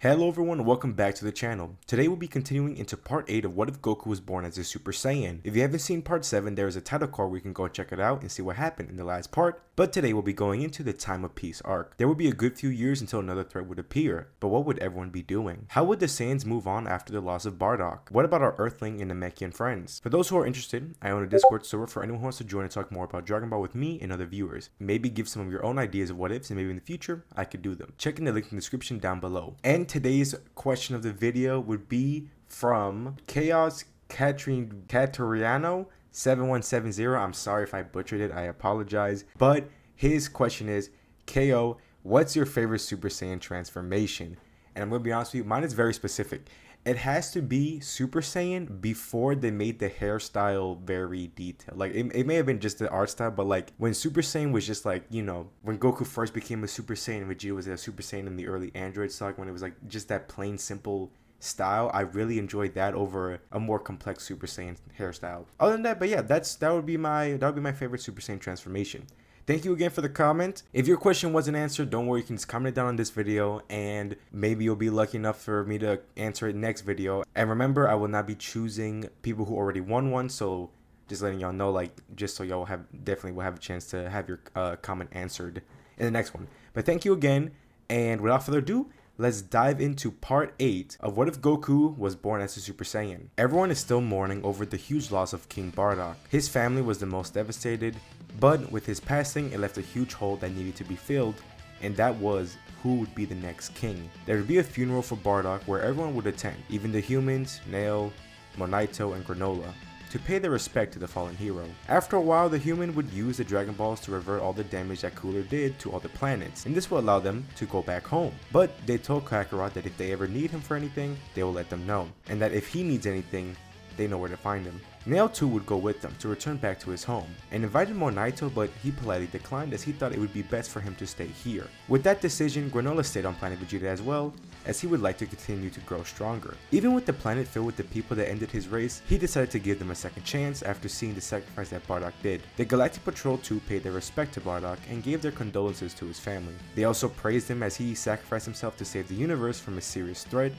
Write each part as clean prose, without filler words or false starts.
Hello everyone and welcome back to the channel. Today we'll be continuing into part 8 of What If Goku Was Born as a Super Saiyan. If you haven't seen part 7, there is a title card where you can go check it out and see what happened in the last part, but today we'll be going into the Time of Peace arc. There would be a good few years until another threat would appear, but what would everyone be doing? How would the Saiyans move on after the loss of Bardock? What about our Earthling and Namekian friends? For those who are interested, I own a Discord server for anyone who wants to join and talk more about Dragon Ball with me and other viewers. Maybe give some of your own ideas of what ifs and maybe in the future I could do them. Check in the link in the description down below. And today's question of the video would be from Chaos Catriano 7170. I'm sorry if I butchered it, I apologize. But his question is, KO, what's your favorite Super Saiyan transformation? And I'm gonna be honest with you, mine is very specific. It has to be Super Saiyan before they made the hairstyle very detailed. Like it may have been just the art style, but like when Super Saiyan was just like, you know, when Goku first became a Super Saiyan, Vegeta was a Super Saiyan in the early Android stock, when it was like just that plain simple style. I really enjoyed that over a more complex Super Saiyan hairstyle. Other than that, but yeah, that would be my favorite Super Saiyan transformation. Thank you again for the comment. If your question wasn't answered, don't worry, you can just comment it down on this video and maybe you'll be lucky enough for me to answer it next video. And remember, I will not be choosing people who already won one, so just letting y'all know, like, just so y'all definitely will have a chance to have your comment answered in the next one. But thank you again, and without further ado, let's dive into part 8 of What If Goku Was Born as a Super Saiyan. Everyone is still mourning over the huge loss of King Bardock. His family was the most devastated, but with his passing, it left a huge hole that needed to be filled, and that was who would be the next king. There would be a funeral for Bardock where everyone would attend, even the humans, Nail, Monito, and Granola, to pay their respect to the fallen hero. After a while, the human would use the Dragon Balls to revert all the damage that Cooler did to all the planets, and this will allow them to go back home. But they told Kakarot that if they ever need him for anything, they will let them know, and that if he needs anything, they know where to find him. Nail too would go with them to return back to his home, and invited Monito, but he politely declined as he thought it would be best for him to stay here. With that decision, Granola stayed on Planet Vegeta as well, as he would like to continue to grow stronger. Even with the planet filled with the people that ended his race, he decided to give them a second chance after seeing the sacrifice that Bardock did. The Galactic Patrol too paid their respect to Bardock and gave their condolences to his family. They also praised him as he sacrificed himself to save the universe from a serious threat,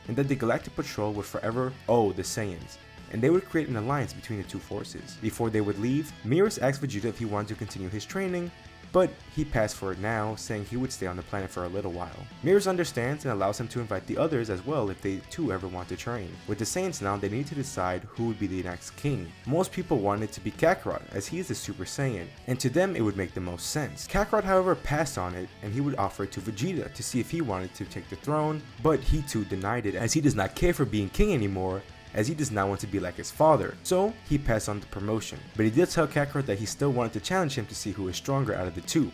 and that the Galactic Patrol would forever owe the Saiyans, and they would create an alliance between the two forces. Before they would leave, Merus asked Vegeta if he wanted to continue his training, but he passed for it now, saying he would stay on the planet for a little while. Merus understands and allows him to invite the others as well if they too ever want to train. With the Saiyans now, they need to decide who would be the next king. Most people wanted it to be Kakarot, as he is a Super Saiyan, and to them it would make the most sense. Kakarot however passed on it, and he would offer it to Vegeta to see if he wanted to take the throne, but he too denied it as he does not care for being king anymore, as he does not want to be like his father, so he passed on the promotion. But he did tell Kakarot that he still wanted to challenge him to see who is stronger out of the two,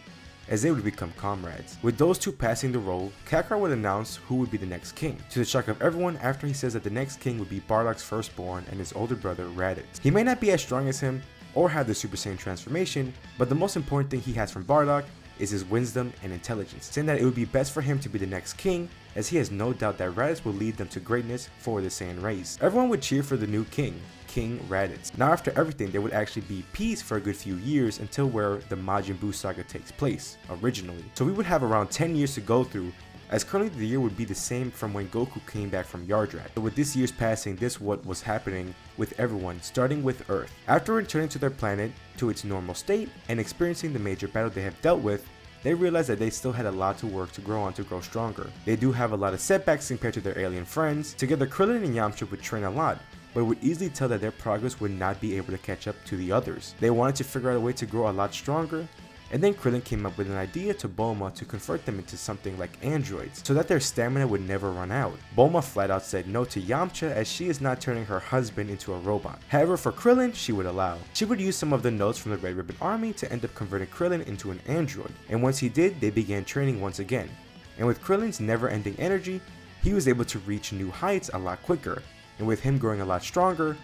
as they would become comrades. With those two passing the role, Kakarot would announce who would be the next king, to the shock of everyone after he says that the next king would be Bardock's firstborn and his older brother Raditz. He may not be as strong as him or have the Super Saiyan transformation, but the most important thing he has from Bardock is his wisdom and intelligence, saying that it would be best for him to be the next king, as he has no doubt that Raditz will lead them to greatness for the Saiyan race. Everyone would cheer for the new king, King Raditz. Now after everything, there would actually be peace for a good few years until where the Majin Buu saga takes place, originally. So we would have around 10 years to go through, as currently the year would be the same from when Goku came back from Yardrat. But with this year's passing, this what was happening with everyone, starting with Earth. After returning to their planet to its normal state and experiencing the major battle they have dealt with, they realized that they still had a lot to work to grow on to grow stronger. They do have a lot of setbacks compared to their alien friends. Together, Krillin and Yamcha would train a lot, but would easily tell that their progress would not be able to catch up to the others. They wanted to figure out a way to grow a lot stronger, and then Krillin came up with an idea to Bulma to convert them into something like androids, so that their stamina would never run out. Bulma flat out said no to Yamcha as she is not turning her husband into a robot. However, for Krillin, she would allow. She would use some of the notes from the Red Ribbon Army to end up converting Krillin into an android, and once he did, they began training once again. And with Krillin's never-ending energy, he was able to reach new heights a lot quicker, and with him growing a lot stronger,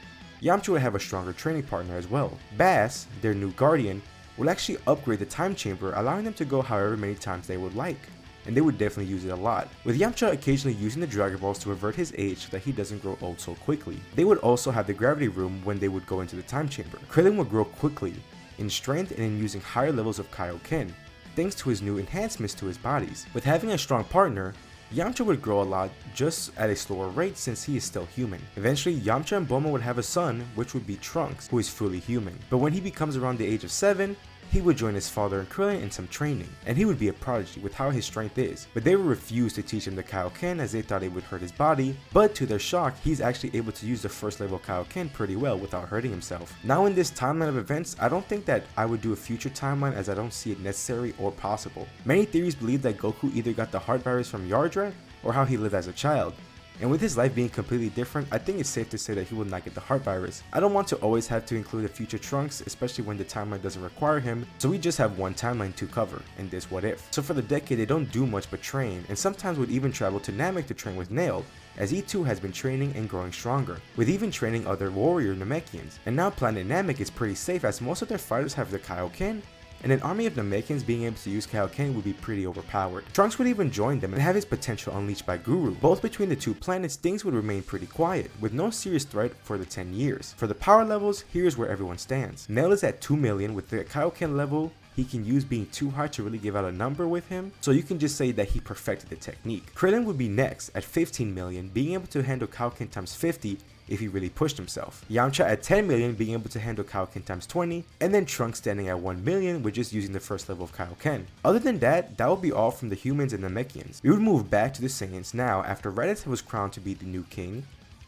Yamcha would have a stronger training partner as well. Bass, their new guardian, will actually upgrade the time chamber, allowing them to go however many times they would like, and they would definitely use it a lot, with Yamcha occasionally using the Dragon Balls to avert his age so that he doesn't grow old so quickly. They would also have the gravity room when they would go into the time chamber. Krillin would grow quickly in strength and in using higher levels of Kaioken, thanks to his new enhancements to his bodies. With having a strong partner, Yamcha would grow a lot, just at a slower rate since he is still human. Eventually, Yamcha and Bulma would have a son, which would be Trunks, who is fully human. But when he becomes around the age of 7, he would join his father and Krillin in some training, and he would be a prodigy with how his strength is, but they would refuse to teach him the Kaioken as they thought it would hurt his body, but to their shock, he's actually able to use the first level Kaioken pretty well without hurting himself. Now in this timeline of events, I don't think that I would do a future timeline as I don't see it necessary or possible. Many theories believe that Goku either got the heart virus from Yardrat or how he lived as a child. And with his life being completely different, I think it's safe to say that he will not get the heart virus. I don't want to always have to include a future Trunks, especially when the timeline doesn't require him, so we just have one timeline to cover, in this What If. So for the decade, they don't do much but train, and sometimes would even travel to Namek to train with Nail, as he too has been training and growing stronger, with even training other warrior Namekians. And now Planet Namek is pretty safe as most of their fighters have the Kaioken, and an army of Namekians being able to use Kaioken would be pretty overpowered. Trunks would even join them and have his potential unleashed by Guru. Both between the two planets, things would remain pretty quiet, with no serious threat for the 10 years. For the power levels, here's where everyone stands. Nail is at 2 million with the Kaioken level he can use being too high to really give out a number with him, so you can just say that he perfected the technique. Krillin would be next at 15 million, being able to handle Kaioken times 50 if he really pushed himself. Yamcha at 10 million being able to handle Kaioken times 20, and then Trunks standing at 1 million with just using the first level of Kaioken. Other than that, that would be all from the humans and the Namekians. We would move back to the Saiyans now after Raditz was crowned to be the new king.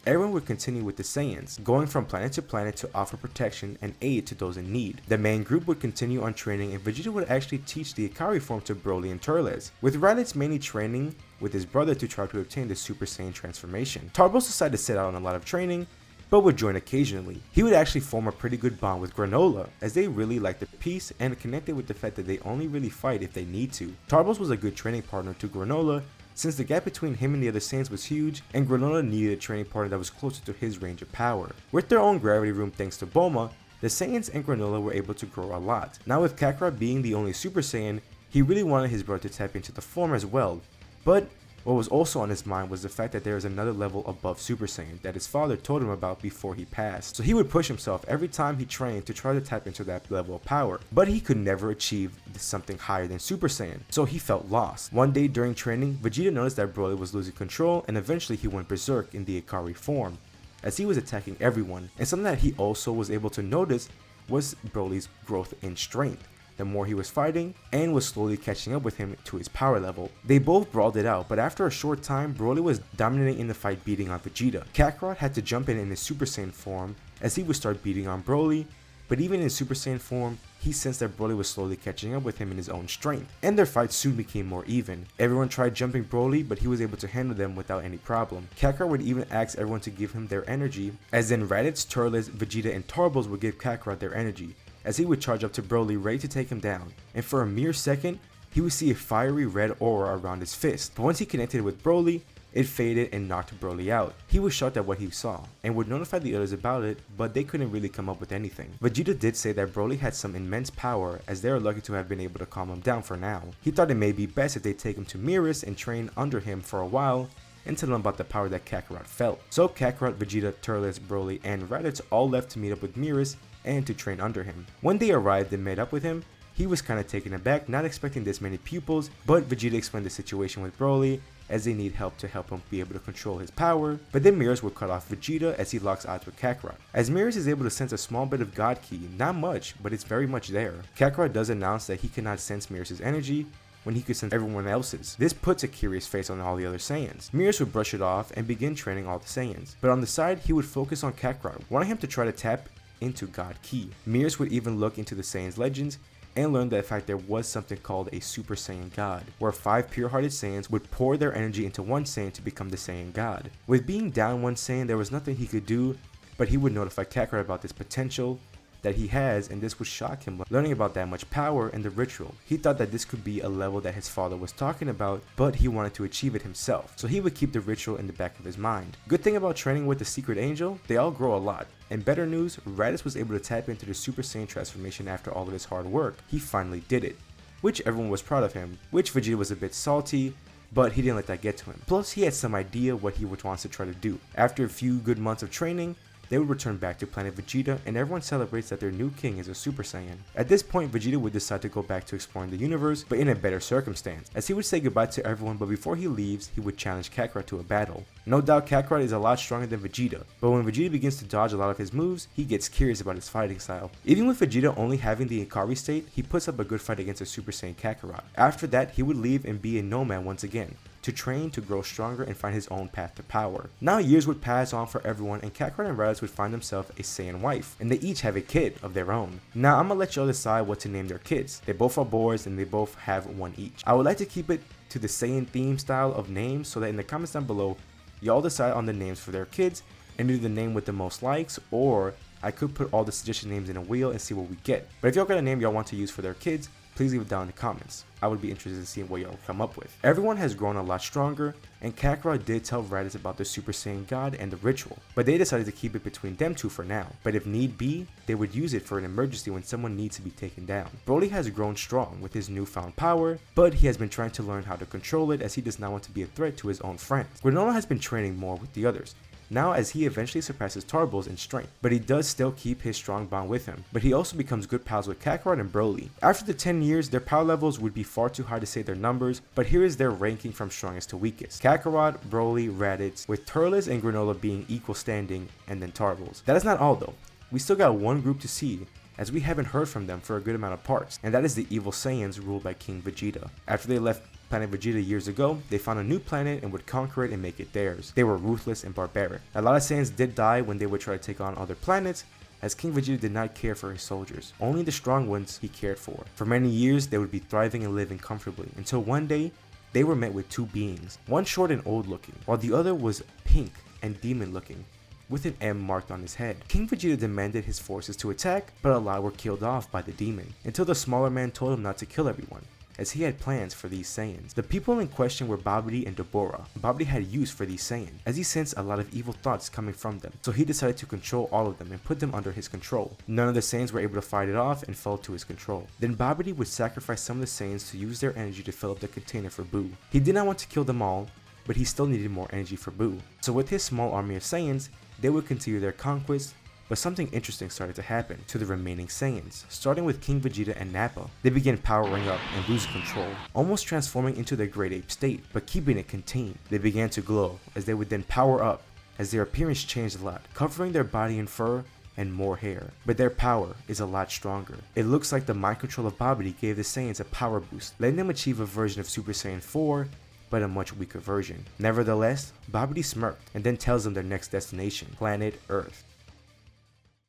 Everyone would continue with the Saiyans, going from planet to planet to offer protection and aid to those in need. The main group would continue on training and Vegeta would actually teach the Ikari form to Broly and Turles, with Raditz mainly training with his brother to try to obtain the Super Saiyan transformation. Tarbos decided to set out on a lot of training, but would join occasionally. He would actually form a pretty good bond with Granola, as they really liked the peace and connected with the fact that they only really fight if they need to. Tarbos was a good training partner to Granola, since the gap between him and the other Saiyans was huge, and Granola needed a training partner that was closer to his range of power. With their own gravity room thanks to Bulma, the Saiyans and Granola were able to grow a lot. Now with Kakarot being the only Super Saiyan, he really wanted his brother to tap into the form as well, but what was also on his mind was the fact that there is another level above Super Saiyan that his father told him about before he passed. So he would push himself every time he trained to try to tap into that level of power, but he could never achieve something higher than Super Saiyan, so he felt lost. One day during training, Vegeta noticed that Broly was losing control and eventually he went Berserk in the Ikari form, as he was attacking everyone, and something that he also was able to notice was Broly's growth in strength. The more he was fighting, and was slowly catching up with him to his power level. They both brawled it out, but after a short time, Broly was dominating in the fight, beating on Vegeta. Kakarot had to jump in his Super Saiyan form as he would start beating on Broly, but even in Super Saiyan form, he sensed that Broly was slowly catching up with him in his own strength, and their fight soon became more even. Everyone tried jumping Broly, but he was able to handle them without any problem. Kakarot would even ask everyone to give him their energy, as then Raditz, Turles, Vegeta, and Tarbos would give Kakarot their energy, as he would charge up to Broly ready to take him down, and for a mere second, he would see a fiery red aura around his fist, but once he connected with Broly, it faded and knocked Broly out. He was shocked at what he saw, and would notify the others about it, but they couldn't really come up with anything. Vegeta did say that Broly had some immense power, as they are lucky to have been able to calm him down for now. He thought it may be best if they take him to Merus and train under him for a while, and tell him about the power that Kakarot felt. So Kakarot, Vegeta, Turles, Broly, and Raditz all left to meet up with Merus and to train under him. When they arrived and met up with him, he was kinda taken aback, not expecting this many pupils, but Vegeta explained the situation with Broly, as they need help to help him be able to control his power, but then Merus would cut off Vegeta as he locks eyes with Kakarot. As Merus is able to sense a small bit of God Ki, not much, but it's very much there. Kakarot does announce that he cannot sense Merus' energy, when he could sense everyone else's. This puts a curious face on all the other Saiyans. Merus would brush it off and begin training all the Saiyans, but on the side he would focus on Kakarot, wanting him to try to tap into God Ki. Merus would even look into the Saiyans legends and learn that in fact there was something called a Super Saiyan God, where 5 pure-hearted Saiyans would pour their energy into one Saiyan to become the Saiyan God. With being down one Saiyan, there was nothing he could do, but he would notify Kakarot about this potential that he has, and this would shock him learning about that much power and the ritual. He thought that this could be a level that his father was talking about, but he wanted to achieve it himself, so he would keep the ritual in the back of his mind. Good thing about training with the Secret Angel, they all grow a lot. And better news, Raditz was able to tap into the Super Saiyan transformation after all of his hard work. He finally did it, which everyone was proud of him, which Vegeta was a bit salty, but he didn't let that get to him. Plus, he had some idea what he wants to try to do. After a few good months of training, they would return back to Planet Vegeta, and everyone celebrates that their new king is a Super Saiyan. At this point, Vegeta would decide to go back to exploring the universe, but in a better circumstance, as he would say goodbye to everyone, but before he leaves, he would challenge Kakarot to a battle. No doubt Kakarot is a lot stronger than Vegeta, but when Vegeta begins to dodge a lot of his moves, he gets curious about his fighting style. Even with Vegeta only having the Ikari state, he puts up a good fight against a Super Saiyan Kakarot. After that, he would leave and be a nomad once again, to train, to grow stronger, and find his own path to power. Now years would pass on for everyone, and Kakarot and Raditz would find themselves a Saiyan wife, and they each have a kid of their own. Now I'm gonna let y'all decide what to name their kids. They both are boys, and they both have one each. I would like to keep it to the Saiyan theme style of names, so that in the comments down below, y'all decide on the names for their kids, and either the name with the most likes, or I could put all the suggestion names in a wheel and see what we get. But if y'all got a name y'all want to use for their kids, please leave it down in the comments. I would be interested in seeing what y'all come up with. Everyone has grown a lot stronger, and Kakarot did tell Raditz about the Super Saiyan God and the ritual, but they decided to keep it between them two for now. But if need be, they would use it for an emergency when someone needs to be taken down. Broly has grown strong with his newfound power, but he has been trying to learn how to control it, as he does not want to be a threat to his own friends. Granola has been training more with the others, now as he eventually surpasses Tarbles in strength, but he does still keep his strong bond with him. But he also becomes good pals with Kakarot and Broly. After the 10 years, their power levels would be far too high to say their numbers, but here is their ranking from strongest to weakest. Kakarot, Broly, Raditz, with Turles and Granola being equal standing, and then Tarbles. That is not all though. We still got one group to see, as we haven't heard from them for a good amount of parts, and that is the evil Saiyans ruled by King Vegeta. After they left Planet Vegeta years ago, they found a new planet and would conquer it and make it theirs. They were ruthless and barbaric. A lot of Saiyans did die when they would try to take on other planets, as King Vegeta did not care for his soldiers. Only the strong ones he cared for. For many years, they would be thriving and living comfortably, until one day, they were met with two beings. One short and old looking, while the other was pink and demon looking, with an M marked on his head. King Vegeta demanded his forces to attack, but a lot were killed off by the demon, until the smaller man told him not to kill everyone, as he had plans for these Saiyans. The people in question were Babidi and Deborah. Babidi had use for these Saiyans, as he sensed a lot of evil thoughts coming from them, so he decided to control all of them and put them under his control. None of the Saiyans were able to fight it off and fell to his control. Then Babidi would sacrifice some of the Saiyans to use their energy to fill up the container for Buu. He did not want to kill them all, but he still needed more energy for Buu. So with his small army of Saiyans, they would continue their conquest. But something interesting started to happen to the remaining Saiyans, starting with King Vegeta and Nappa. They began powering up and losing control, almost transforming into their great ape state, but keeping it contained. They began to glow, as they would then power up, as their appearance changed a lot, covering their body in fur and more hair. But their power is a lot stronger. It looks like the mind control of Babidi gave the Saiyans a power boost, letting them achieve a version of Super Saiyan 4, but a much weaker version. Nevertheless, Babidi smirked, and then tells them their next destination, Planet Earth.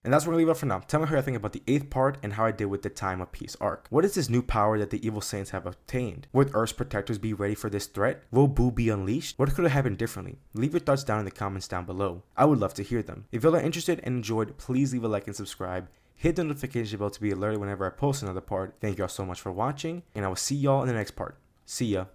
And that's where we leave it for now. Tell me how you think about the 8th part and how I did with the Time of Peace arc. What is this new power that the evil Saiyans have obtained? Would Earth's protectors be ready for this threat? Will Buu be unleashed? What could have happened differently? Leave your thoughts down in the comments down below. I would love to hear them. If y'all are interested and enjoyed, please leave a like and subscribe. Hit the notification bell to be alerted whenever I post another part. Thank y'all so much for watching, and I will see y'all in the next part. See ya.